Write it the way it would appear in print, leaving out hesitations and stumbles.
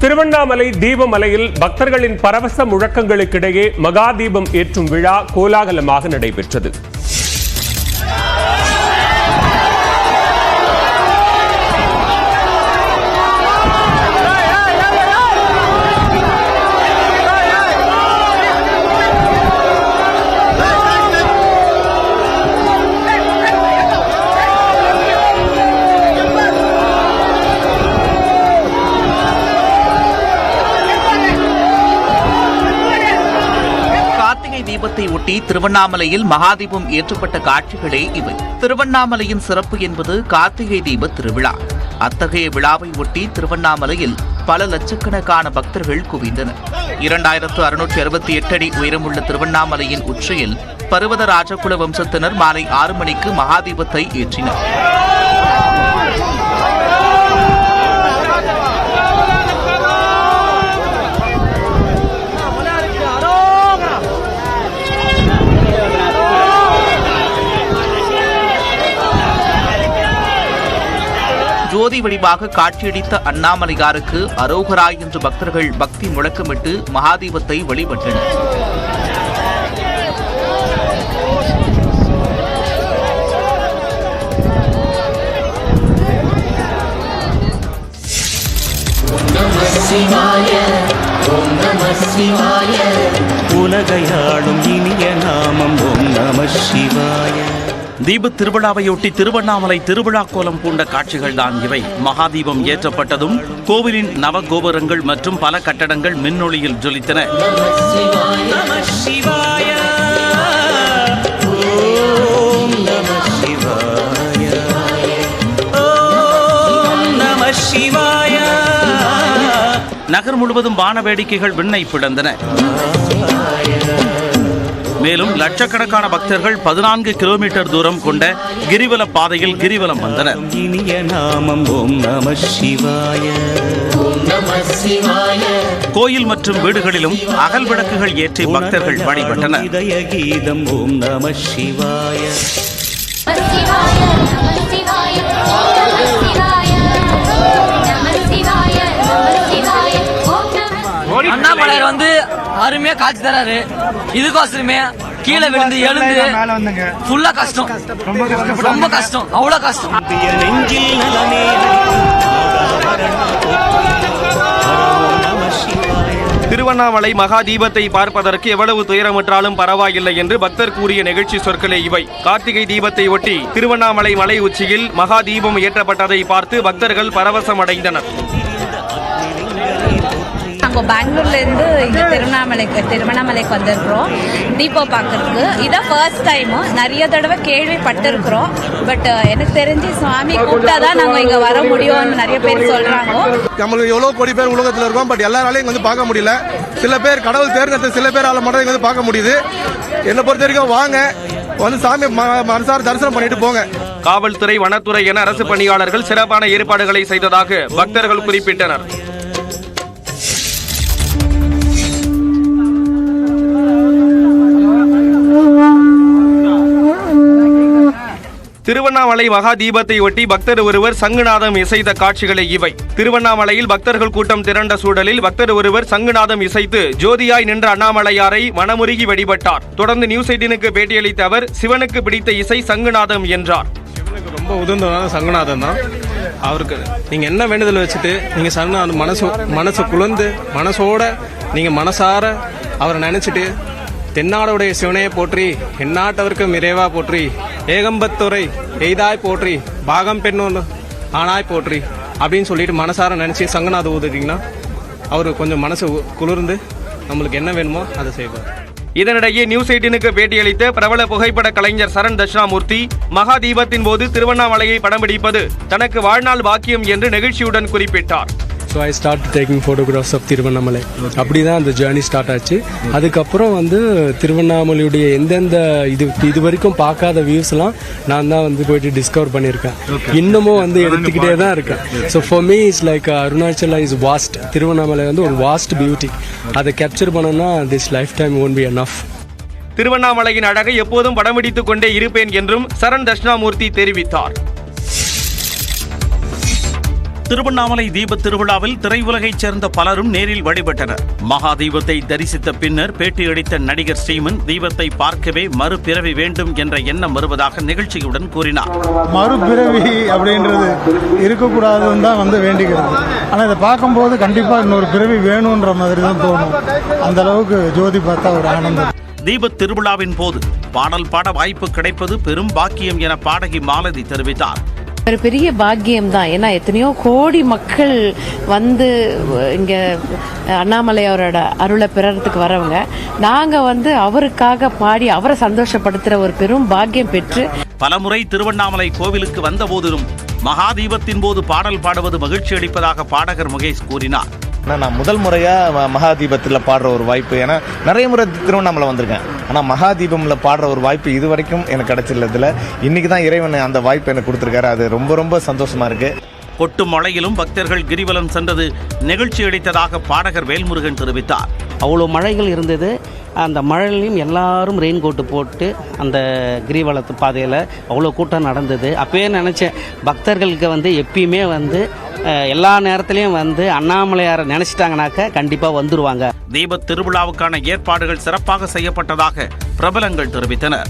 திருவண்ணாமலை தீபமலையில் பக்தர்களின் பரவச முழக்கங்களுக்கிடையே மகா தீபம் ஏற்றும் விழா கோலாகலமாக நடைபெற்றது. தீபத்தை ஒட்டி திருவண்ணாமலையில் மகாதீபம் ஏற்றப்பட்ட காட்சிகளே இவை. திருவண்ணாமலையின் சிறப்பு என்பது கார்த்திகை தீப திருவிழா. அத்தகைய விழாவை ஒட்டி திருவண்ணாமலையில் பல லட்சக்கணக்கான பக்தர்கள் குவிந்தனர். 2668 அடி உயரமுள்ள திருவண்ணாமலையின் உச்சியில் பர்வத ராஜகுல வம்சத்தினர் மாலை 6 மணிக்கு மகாதீபத்தை ஏற்றினர். ஜோதி வடிவாக காட்சியளித்த அண்ணாமலையாருக்கு அரோகரா என்று பக்தர்கள் பக்தி முழக்கமிட்டு மகாதீபத்தை வழிபட்டனர். உலகையாளும் இனிய நாமம் ஓம் நம சிவாய. தீப திருவிழாவையொட்டி திருவண்ணாமலை திருவிழா கோலம் பூண்ட காட்சிகள் தான் இவை. மகாதீபம் ஏற்றப்பட்டதும் கோவிலின் நவகோபுரங்கள் மற்றும் பல கட்டடங்கள் மின்னொளியில் ஜொலித்தன. நகர் முழுவதும் வான வேடிக்கைகள் விண்ணை பிளந்தன. மேலும் லட்சக்கணக்கான பக்தர்கள் 14 கிலோமீட்டர் தூரம் கொண்ட கிரிவல பாதையில் கிரிவலம் வந்தனர். இனிய நாமம் ஓம் நம சிவாய. கோயில் மற்றும் வீடுகளிலும் அகல் விளக்குகள் ஏற்றி பக்தர்கள் வழிபட்டனர். இதய கீதம் ஓம் நம சிவாய. அண்ணாமலையார் வந்து அருமையா காட்சி தராரு. இதுக்கோசரமே கீழே விழுந்து எழுந்து ஃபுல்லா கஷ்டம், ரொம்ப கஷ்டம், அவ்வளவு கஷ்டம். திருவண்ணாமலை மகா தீபத்தை பார்ப்பதற்கு எவ்வளவு துயரமுற்றாலும் பரவாயில்லை என்று பக்தர் கூறிய நிகழ்ச்சி சொற்களே இவை. கார்த்திகை தீபத்தை ஒட்டி திருவண்ணாமலை மலை உச்சியில் மகா தீபம் ஏற்றப்பட்டதை பார்த்து பக்தர்கள் பரவசம் அடைந்தனர். நாங்கள் பெங்களூர்லேருந்து இங்கே திருவண்ணாமலைக்கு வந்திருக்கிறோம் தீபம் பார்க்கறதுக்கு. இதான் ஃபர்ஸ்ட் டைமு. நிறைய தடவை கேள்விப்பட்டிருக்கிறோம். பட் எனக்கு தெரிஞ்சு சுவாமி கூப்பிட்டா தான் நாங்கள் இங்கே வர முடியும்னு நிறைய பேர் சொல்கிறாங்க. நம்மளுக்கு எவ்வளோ கோடி பேர் உலகத்தில் இருக்கோம். பட் எல்லாராலையும் இங்கே வந்து பார்க்க முடியல. சில பேர் கடவுள் தேர்ந்தெடுத்து சில பேரால் மட்டும் இங்கே வந்து பார்க்க முடியுது. என்னை பொறுத்த வரைக்கும் வாங்க, வந்து சாமி மனசார தரிசனம் பண்ணிட்டு போங்க. காவல்துறை, வனத்துறை என அரசு பணியாளர்கள் சிறப்பான ஏற்பாடுகளை செய்ததாக பக்தர்கள் குறிப்பிட்டனர். திருவண்ணாமலை மகா தீபத்தை ஒட்டி பக்தர் ஒருவர் சங்குநாதம் இசைத்த காட்சிகளே இவை. திருவண்ணாமலையில் பக்தர்கள் கூட்டம் திரண்ட சூழலில் பக்தர் ஒருவர் சங்குநாதம் இசைத்து ஜோதியாய் நின்ற அண்ணாமலையாரை மனமுருகி வழிபட்டார். தொடர்ந்து நியூஸ் 18க்கு பேட்டியளித்த அவர் சிவனுக்கு பிடித்த இசை சங்குநாதம் என்றார். சிவனுக்கு ரொம்ப உதந்ததான சங்குநாதம் தான். அவருக்கு நீங்க என்ன வேண்டுதல் வச்சுட்டு நீங்க சங்குநாதம் மனசு குளிர்ந்து மனசோட நீங்க மனசார அவரை நினைச்சிட்டு தென்னாடுடைய சிவனையை போற்றி எந்நாட்டவருக்கு நிறைவா போற்றி ஏகம்பத்துறை எய்தாய் போற்றி பாகம் பெண்ணு ஆனாய் போற்றி அப்படின்னு சொல்லிட்டு மனசார நினைச்சு சங்கநாதம் ஊதுட்டீங்கன்னா அவரு கொஞ்சம் மனசு குளிர்ந்து நம்மளுக்கு என்ன வேணுமோ அதை செய்வார். இதனிடையே நியூஸ் 18க்கு பேட்டியளித்த பிரபல புகைப்பட கலைஞர் சரண் தட்சிணாமூர்த்தி மகா தீபத்தின் போது திருவண்ணாமலையை படம் பிடிப்பது தனக்கு வாழ்நாள் பாக்கியம் என்று நெகிழ்ச்சியுடன் குறிப்பிட்டார். So I start taking photographs of Tiruvannamalai. அப்படி தான் அந்த ஜேர்னி ஸ்டார்ட் ஆச்சு. அதுக்கப்புறம் வந்து திருவண்ணாமலையுடைய எந்தெந்த இது வரைக்கும் பார்க்காத வியூஸ்லாம் நான் தான் வந்து போயிட்டு டிஸ்கவர் பண்ணியிருக்கேன். இன்னமும் வந்து எடுத்துக்கிட்டே தான் இருக்கேன். So for me is like Arunachala is vast. Tiruvannamalai வந்து ஒரு வாஸ்ட் பியூட்டி. அதை கேப்சர் பண்ணணும்னா this lifetime won't be enough. திருவண்ணாமலையின் அழகை எப்போதும் படம் பிடித்துக் கொண்டே இருப்பேன் என்றும் சரண் தட்சிணாமூர்த்தி தெரிவித்தார். திருவண்ணாமலை தீபத் திருவிழாவில் திரையுலகைச் சேர்ந்த பலரும் நேரில் வழிபட்டனர். மகா தீபத்தை தரிசித்த பின்னர் பேட்டியளித்த நடிகர் ஸ்ரீமன் தீபத்தை பார்க்கவே மறுபிறவி வேண்டும் என்ற எண்ணம் வருவதாக நிகழ்ச்சியுடன் கூறினார். மறுபிறவி அப்படின்றது இருக்கக்கூடாதுன்னு தான் வேண்டிக்கிறது. ஆனால் இதை பார்க்கும்போது கண்டிப்பாக இன்னொரு பிறவி வேணுன்ற மாதிரி தான் தோணும். அந்த அளவுக்கு ஜோதி பார்த்தா ஒரு ஆனந்தம். தீபத் திருவிழாவின் போது பாடல் பாட வாய்ப்பு கிடைப்பது பெரும் பாக்கியம் என பாடகி மாலதி தெரிவித்தார். ஒரு பெரிய பாக்கியம் தான். ஏன்னா எத்தனையோ கோடி மக்கள் வந்து இங்க அண்ணாமலை அவரோட அருளை பெறறதுக்கு வரவங்க, நாங்க அவருக்காக பாடி அவரை சந்தோஷப்படுத்துற ஒரு பெரும் பாக்கியம் பெற்று பலமுறை திருவண்ணாமலை கோவிலுக்கு வந்த போதிலும் மகாதீபத்தின் போது பாடல் பாடுவது மகிழ்ச்சி அளிப்பதாக பாடகர் முகேஷ் கூறினார். நான் முதல் முறையாக மகாதீபத்தில் பாடுற ஒரு வாய்ப்பு, ஏன்னா நிறைய முறை திருவண்ணாமலை வந்திருக்கேன், ஆனால் மகாதீபமில் பாடுற ஒரு வாய்ப்பு இது வரைக்கும் எனக்கு கிடைச்சில்லதில்ல. இன்னைக்கு தான் இறைவன் அந்த வாய்ப்பு எனக்கு கொடுத்துருக்காரு. அது ரொம்ப ரொம்ப சந்தோஷமா இருக்கு. கொட்டும் மழையிலும் பக்தர்கள் கிரிவலம் சென்றது நிகழ்ச்சி அளித்ததாக பாடகர் வேல்முருகன் தெரிவித்தார். அவ்வளோ மழைகள் இருந்தது. அந்த மழையிலையும் எல்லாரும் ரெயின் கோட்டு போட்டு அந்த கிரிவலத்து பாதையில் அவ்வளோ கூட்டம் நடந்தது. அப்பயே நினச்சேன், பக்தர்களுக்கு எப்பயுமே எல்லா நேரத்திலையும் அண்ணாமலையாரை நினைச்சிட்டாங்கனாக்க கண்டிப்பாக வந்துருவாங்க. தீபத் திருவிழாவுக்கான ஏற்பாடுகள் சிறப்பாக செய்யப்பட்டதாக பிரபலங்கள் தெரிவித்தனர்.